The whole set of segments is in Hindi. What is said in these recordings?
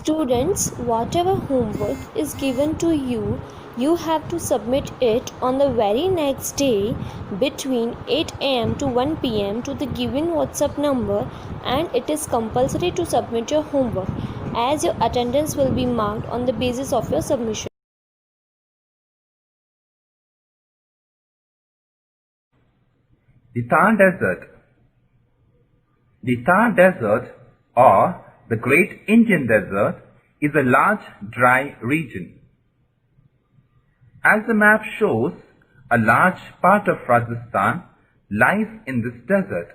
Students, whatever homework is given to you, you have to submit it on the very next day between 8 am to 1 pm to the given WhatsApp number, and it is compulsory to submit your homework as your attendance will be marked on the basis of your submission. The Thar Desert. The Thar Desert, or the Great Indian Desert, is a large dry region. As the map shows, a large part of Rajasthan lies in this desert.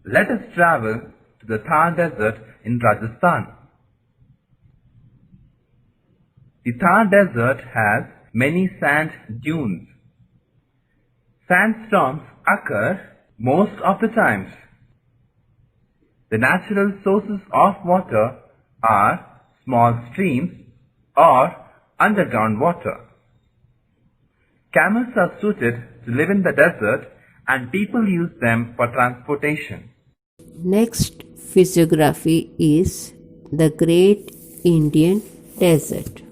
Let us travel to the Thar Desert in Rajasthan. The Thar Desert has many sand dunes. Sandstorms occur most of the times. The natural sources of water are small streams or underground water. Camels are suited to live in the desert and people use them for transportation. Next physiography is the Great Indian Desert.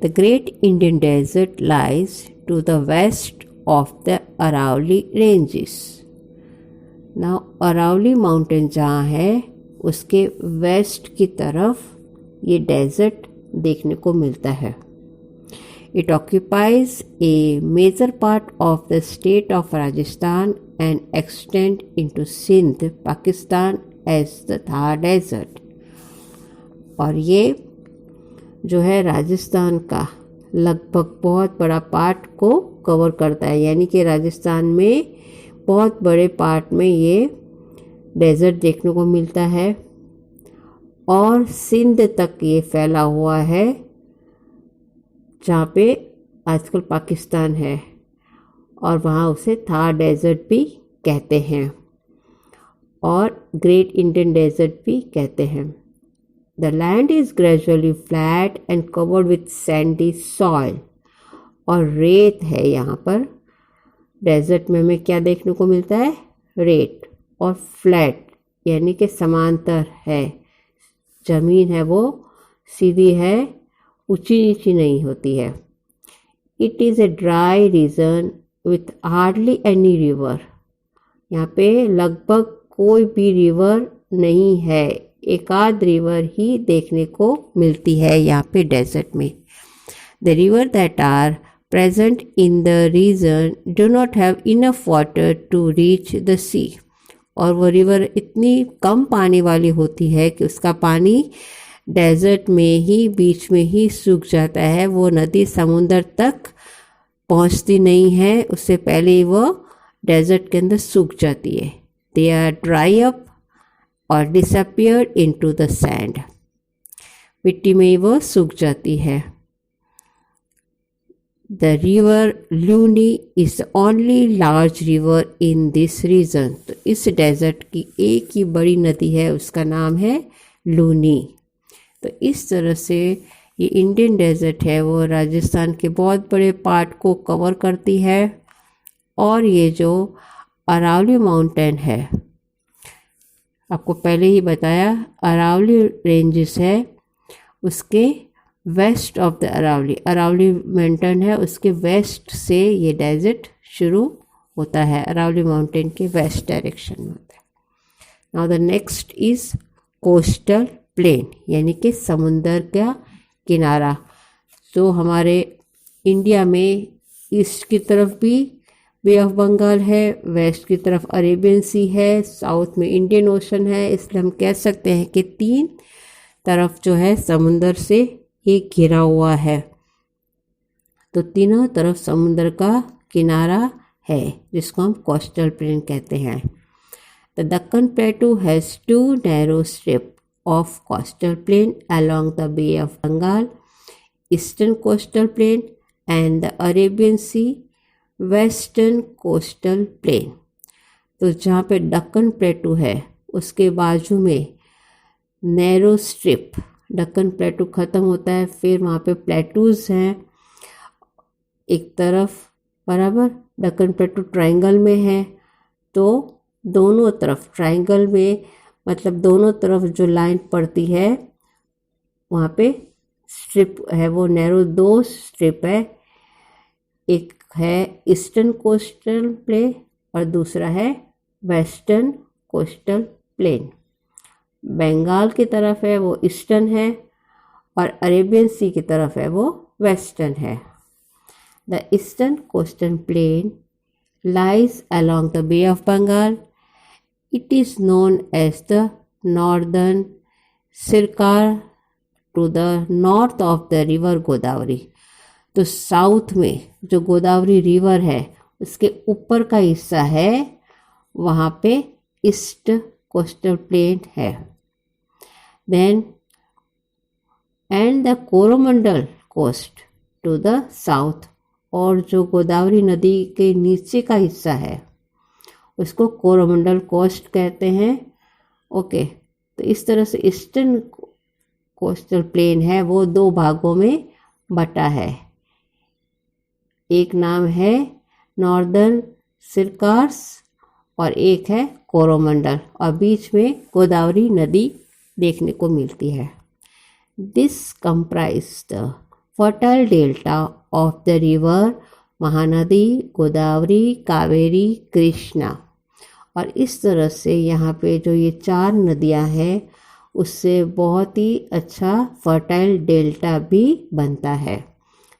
The Great Indian Desert lies to the west of the Aravalli Ranges. Now Aravalli Mountain जहाँ है उसके वेस्ट की तरफ ये डेजर्ट देखने को मिलता है. It occupies a major part of the state of Rajasthan and extends into Sindh, Pakistan as the Thar Desert. और ये जो है राजस्थान का लगभग बहुत बड़ा पार्ट को कवर करता है, यानी कि राजस्थान में बहुत बड़े पार्ट में ये डेजर्ट देखने को मिलता है और सिंध तक ये फैला हुआ है जहाँ पे आजकल पाकिस्तान है और वहाँ उसे थार डेजर्ट भी कहते हैं और ग्रेट इंडियन डेजर्ट भी कहते हैं. The land is gradually flat and covered with sandy soil. और रेत है यहाँ पर. डेजर्ट में हमें क्या देखने को मिलता है? रेत. और फ्लैट यानी कि समांतर है. ज़मीन है वो सीधी है, ऊंची नीची नहीं होती है. It is a dry region with hardly any river. यहाँ पे लगभग कोई भी रिवर नहीं है, एक आध रिवर ही देखने को मिलती है यहाँ पे डेजर्ट में. The river that are present in the region do not have enough water to reach the sea. और वो रिवर इतनी कम पानी वाली होती है कि उसका पानी डेजर्ट में ही बीच में ही सूख जाता है. वो नदी समुंदर तक पहुँचती नहीं है, उससे पहले ही वो डेजर्ट के अंदर सूख जाती है. दे आर ड्राई अप और डिसअपियर इनटू द सैंड. मिट्टी में वो सूख जाती है. The river Luni is the only large river in this region. तो इस डेजर्ट की एक ही बड़ी नदी है, उसका नाम है लूनी. तो इस तरह से ये इंडियन डेजर्ट है वो राजस्थान के बहुत बड़े पार्ट को कवर करती है. और ये जो अरावली माउंटेन है, आपको पहले ही बताया अरावली रेंजेस है, उसके west of the Aravalli mountain है, उसके वेस्ट से ये डेजर्ट शुरू होता है. अरावली माउंटेन के वेस्ट डायरेक्शन में होता है. Now the next is coastal plain यानी कि समुंदर का किनारा. तो हमारे इंडिया में ईस्ट की तरफ भी बे ऑफ बंगाल है, वेस्ट की तरफ अरेबियन सी है, साउथ में इंडियन ओशन है. इसलिए हम कह सकते हैं कि तीन तरफ जो है समुंदर से ये घिरा हुआ है. तो तीनों तरफ समुंदर का किनारा है जिसको हम कोस्टल प्लेन कहते हैं. The Deccan plateau has two narrow strip of coastal plain along the Bay of Bengal, Eastern Coastal Plain and the Arabian Sea, western coastal plane. तो जहाँ पे दक्कन प्लेटू है उसके बाजू में नैरो स्ट्रिप, दक्कन प्लेटू ख़त्म होता है, फिर वहाँ पे प्लेटूज़ हैं एक तरफ, बराबर. दक्कन प्लेटू ट्रायंगल में है तो दोनों तरफ ट्रायंगल में मतलब दोनों तरफ जो लाइन पड़ती है वहाँ पे स्ट्रिप है, वो नैरो 2 स्ट्रिप है। एक है ईस्टर्न कोस्टल प्लेन और दूसरा है वेस्टर्न कोस्टल प्लेन। बंगाल की तरफ है वो ईस्टर्न है और अरेबियन सी की तरफ है वो वेस्टर्न है। The eastern coastal plane lies along the Bay of Bengal. It is known as the Northern Sircar to the north of the river Godavari. तो साउथ में जो गोदावरी रिवर है उसके ऊपर का हिस्सा है, वहाँ पे ईस्ट कोस्टल प्लेन है। Then and the Coromandel coast to the south, और जो गोदावरी नदी के नीचे का हिस्सा है उसको कोरोमंडल कोस्ट कहते हैं। ओके, तो इस तरह से ईस्टर्न कोस्टल प्लेन है वो 2 भागों में बटा है। एक नाम है नॉर्दर्न सिरकार्स और एक है कोरोमंडल, और बीच में गोदावरी नदी देखने को मिलती है। This comprise the fertile delta of the river Mahanadi, Godavari, Kaveri, Krishna. और इस तरह से यहाँ पे जो ये 4 नदियाँ हैं उससे बहुत ही अच्छा फर्टाइल डेल्टा भी बनता है।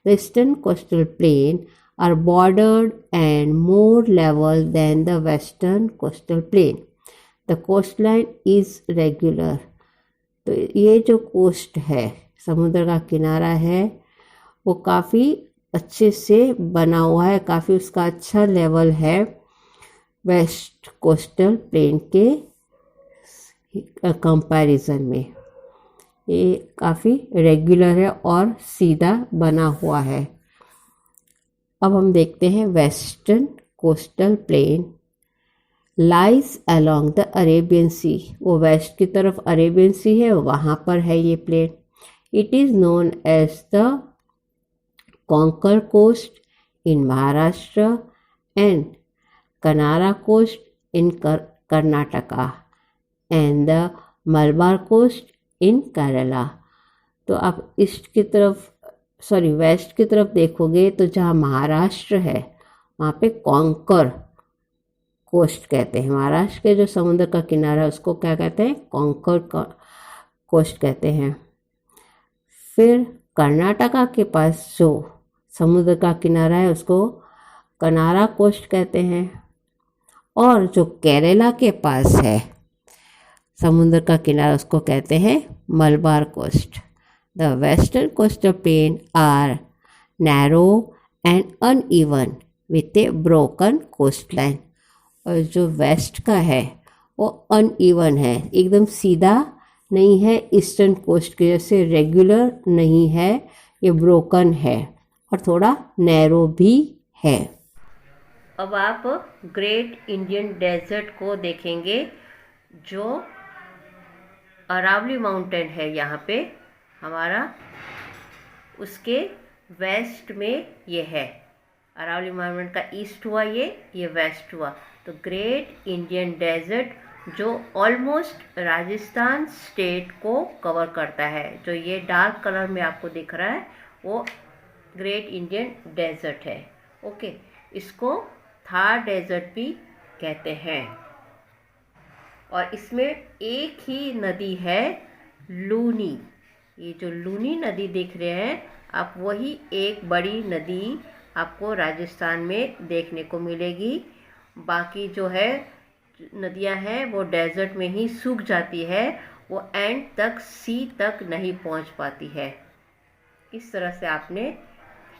The eastern coastal plain are bordered and more level than the western coastal plain. The coast line is regular. तो ये जो कोस्ट है, समुद्र का किनारा है, वो काफ़ी अच्छे से बना हुआ है, काफ़ी उसका अच्छा लेवल है वेस्ट कोस्टल प्लेन के कंपैरिजन में। ये काफ़ी रेगुलर है और सीधा बना हुआ है। अब हम देखते हैं western coastal plain lies along the Arabian sea. वो वेस्ट की तरफ अरेबियन सी है, वहाँ पर है ये plain. It is known as the Konkan coast in Maharashtra and Kanara coast in Karnataka and the Malabar coast in Kerala। तो आप वेस्ट की तरफ देखोगे तो जहाँ महाराष्ट्र है वहाँ पे कोंकर कोस्ट कहते हैं। महाराष्ट्र के जो समुद्र का किनारा है उसको क्या कहते हैं? कोंकर कोस्ट कहते हैं। फिर कर्नाटका के पास जो समुद्र का किनारा है उसको कनारा कोस्ट कहते हैं, और जो केरला के पास है समुद्र का किनारा उसको कहते हैं Malabar coast. The western coastal plain are narrow and uneven with a broken coast line. और जो वेस्ट का है वो अनइवन है, एकदम सीधा नहीं है, ईस्टर्न कोस्ट के जैसे रेगुलर नहीं है, ये ब्रोकन है और थोड़ा नैरो भी है। अब आप ग्रेट इंडियन डेजर्ट को देखेंगे, जो अरावली माउंटेन है यहाँ पे हमारा, उसके वेस्ट में ये है। अरावली माउंटेन का ईस्ट हुआ ये वेस्ट हुआ। तो ग्रेट इंडियन डेजर्ट जो ऑलमोस्ट राजस्थान स्टेट को कवर करता है, जो ये डार्क कलर में आपको दिख रहा है वो ग्रेट इंडियन डेजर्ट है। ओके, इसको थार डेजर्ट भी कहते हैं। और इसमें एक ही नदी है लूनी। ये जो लूनी नदी देख रहे हैं आप, वही एक बड़ी नदी आपको राजस्थान में देखने को मिलेगी। बाकी जो है नदियां हैं वो डेजर्ट में ही सूख जाती है, वो एंड तक सी तक नहीं पहुंच पाती है। इस तरह से आपने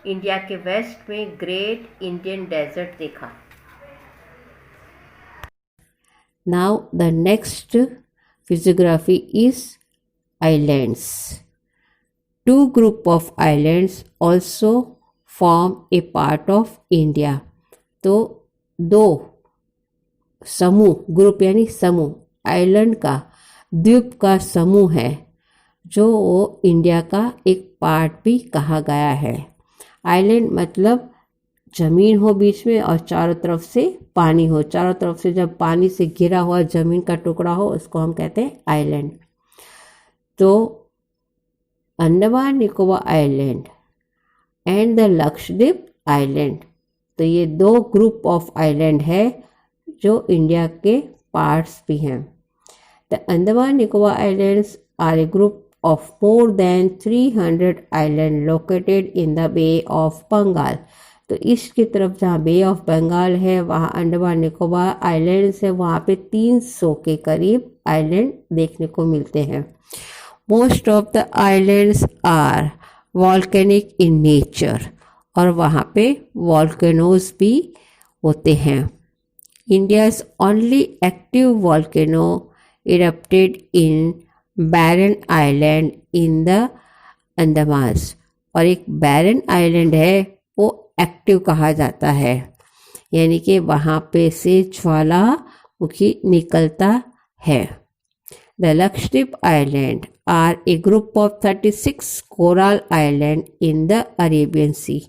इंडिया के वेस्ट में ग्रेट इंडियन डेजर्ट देखा। Now the next physiography is islands. Two group of islands also form a part of India. तो 2 समूह, ग्रुप यानी समूह, आइलैंड का द्वीप का समूह है जो इंडिया का एक पार्ट भी कहा गया है। आइलैंड मतलब जमीन हो बीच में और चारों तरफ से पानी हो। चारों तरफ से जब पानी से घिरा हुआ जमीन का टुकड़ा हो उसको हम कहते हैं आइलैंड। तो Andaman Nicobar island and the Lakshadweep island, तो ये दो ग्रुप ऑफ आइलैंड है जो इंडिया के पार्ट्स भी हैं। The Andaman Nicobar islands are a group of more than 300 islands located in the Bay of Bengal। तो ईस्ट की तरफ जहाँ बे ऑफ बंगाल है वहाँ अंडमान निकोबार आइलैंड्स है, वहाँ पे 300 के करीब आइलैंड देखने को मिलते हैं। Most of the islands are volcanic in nature, और वहाँ पे वॉल्केनोज भी होते हैं। India's only active volcano erupted in barren island in the Andamans, और एक बैरन आइलैंड है वो एक्टिव कहा जाता है, यानी कि वहाँ पे से ज्वालामुखी निकलता है। The Lakshadweep island are a group of 36 coral island in the Arabian sea,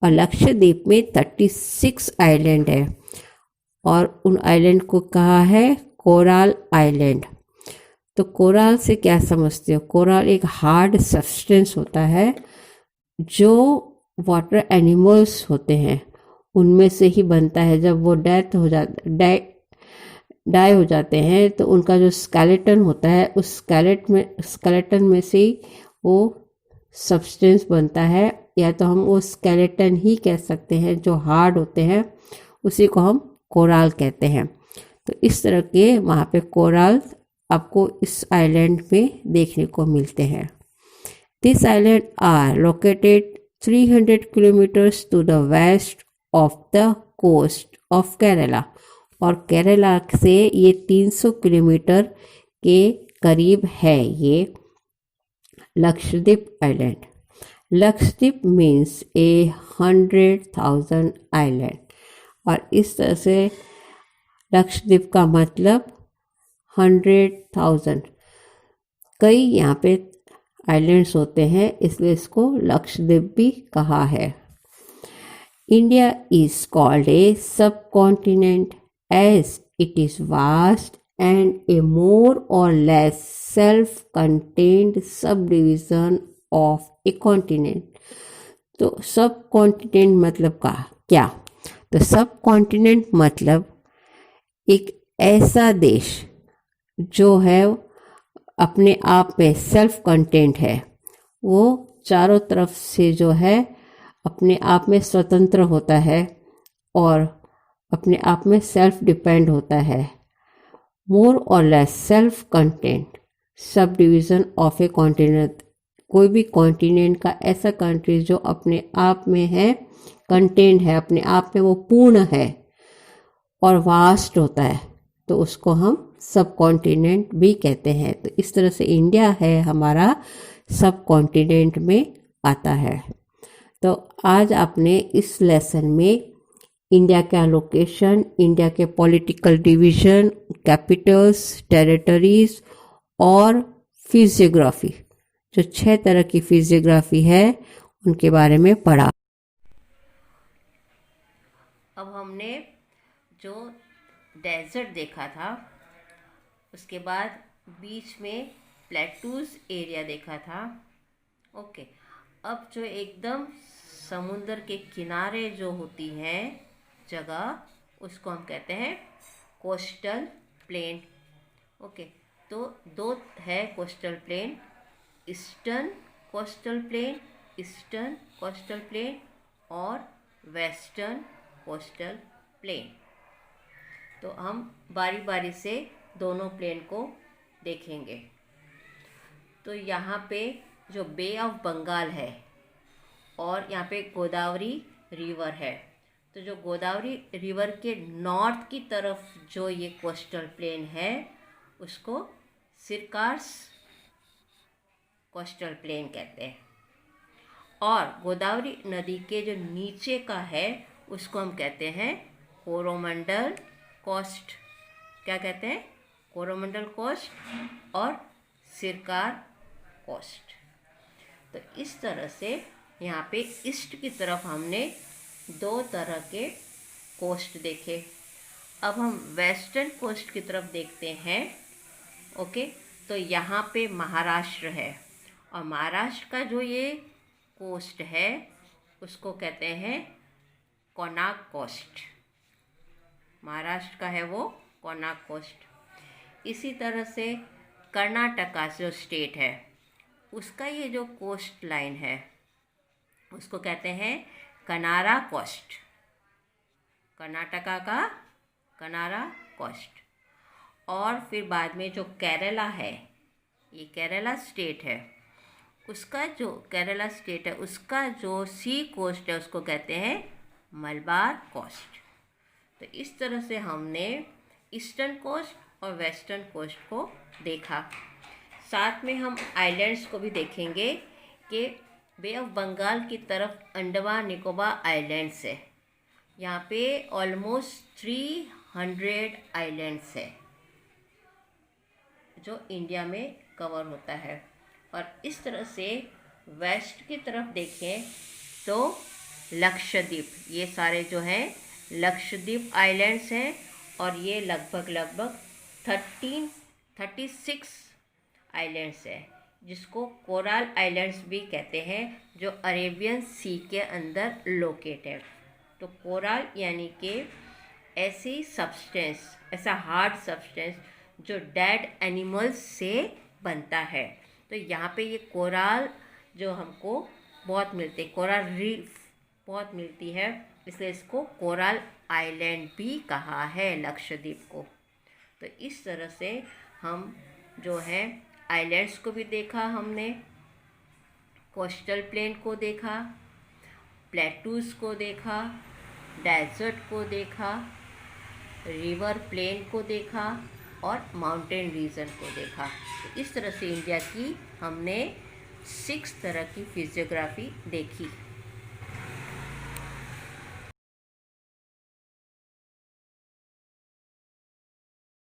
और लक्षद्वीप में 36 आइलैंड है और उन आइलैंड को कहा है कोरल आइलैंड। तो कोरल से क्या समझते हो? कोरल एक हार्ड सब्सटेंस होता है जो वाटर एनिमल्स होते हैं उनमें से ही बनता है। जब वो डाई हो जाते हैं तो उनका जो स्केलेटन होता है उस स्केलेटन में से ही वो सब्सटेंस बनता है, या तो हम वो स्केलेटन ही कह सकते हैं जो हार्ड होते हैं, उसी को हम कोरल कहते हैं। तो इस तरह के वहाँ पे कोरल आपको इस आइलैंड में देखने को मिलते हैं। This island are located 300 kilometres to the west of the coast of Kerala, और केरला से ये 300 किलोमीटर के करीब है ये Lakshadweep island. Lakshadweep means 100,000 island, और इस तरह से लक्षद्वीप का मतलब 100,000। कई यहाँ पे आइलैंड्स होते हैं इसलिए इसको लक्षद्वीप भी कहा है। India is called a subcontinent as it is vast and a more or less self contained subdivision of a continent. तो सब कॉन्टिनेंट मतलब क्या? तो सब कॉन्टिनेंट मतलब एक ऐसा देश जो है अपने आप में सेल्फ कंटेंट है, वो चारों तरफ से जो है अपने आप में स्वतंत्र होता है और अपने आप में सेल्फ डिपेंड होता है। मोर or less self content sub division of a continent, कोई भी कॉन्टिनेंट का ऐसा कंट्री जो अपने आप में है, कंटेंट है, अपने आप में वो पूर्ण है और वास्ट होता है, तो उसको हम सब कॉन्टिनेंट भी कहते हैं। तो इस तरह से इंडिया है हमारा सब कॉन्टिनेंट में आता है। तो आज आपने इस लेसन में इंडिया का लोकेशन, इंडिया के पॉलिटिकल डिवीज़न, कैपिटल्स, टेरिटरीज और फिजियोग्राफी, जो 6 तरह की फिजियोग्राफी है उनके बारे में पढ़ा। अब हमने जो डेजर्ट देखा था, उसके बाद बीच में प्लेटूज एरिया देखा था। ओके, अब जो एकदम समुंदर के किनारे जो होती हैं जगह, उसको हम कहते हैं कोस्टल प्लेन। ओके, तो 2 है coastal plain, eastern coastal plane और वेस्टर्न कोस्टल प्लेन। तो हम बारी बारी से दोनों प्लेन को देखेंगे। तो यहाँ पे जो बे ऑफ बंगाल है और यहाँ पे गोदावरी रिवर है, तो जो गोदावरी रिवर के नॉर्थ की तरफ जो ये कोस्टल प्लेन है उसको सिरकार्स कोस्टल प्लेन कहते हैं, और गोदावरी नदी के जो नीचे का है उसको हम कहते हैं कोरोमंडल कोस्ट। क्या कहते हैं? कोरोमंडल कोस्ट और सिरकार कोस्ट। तो इस तरह से यहाँ पे ईस्ट की तरफ हमने दो तरह के कोस्ट देखे। अब हम वेस्टर्न कोस्ट की तरफ देखते हैं। ओके, तो यहाँ पे महाराष्ट्र है, और महाराष्ट्र का जो ये कोस्ट है उसको कहते हैं कोणार्क कोस्ट। महाराष्ट्र का है वो कोणार्क कोस्ट। इसी तरह से कर्नाटका जो स्टेट है उसका ये जो कोस्ट लाइन है उसको कहते हैं कनारा कोस्ट। कर्नाटका का कनारा कोस्ट। और फिर बाद में जो केरला है, ये केरला स्टेट है, उसका जो केरला स्टेट है उसका जो सी कोस्ट है उसको कहते हैं मलबार कोस्ट। तो इस तरह से हमने ईस्टर्न कोस्ट और वेस्टर्न कोस्ट को देखा। साथ में हम आइलैंड्स को भी देखेंगे कि बे ऑफ बंगाल की तरफ अंडमान निकोबार आइलैंड्स है। यहाँ पे ऑलमोस्ट 300 आइलैंड्स है जो इंडिया में कवर होता है। और इस तरह से वेस्ट की तरफ देखें तो लक्षद्वीप, ये सारे जो हैं लक्षद्वीप आइलैंड्स हैं, और ये लगभग 36 आइलैंड्स है जिसको कोरल आइलैंड्स भी कहते हैं, जो अरेबियन सी के अंदर लोकेट है। तो कोरल यानी कि ऐसी सब्सटेंस, ऐसा हार्ड सब्सटेंस जो डेड एनिमल्स से बनता है। तो यहाँ पे ये कोरल जो हमको बहुत मिलते, कोरल रीफ बहुत मिलती है, इसलिए इसको कोरल आइलैंड भी कहा है लक्षद्वीप को। तो इस तरह से हम जो है आइलैंड्स को भी देखा, हमने कोस्टल प्लेन को देखा, प्लेटूज को देखा, डेजर्ट को देखा, रिवर प्लेन को देखा और माउंटेन रीजन को देखा। तो इस तरह से इंडिया की हमने 6 तरह की फिजियोग्राफी देखी।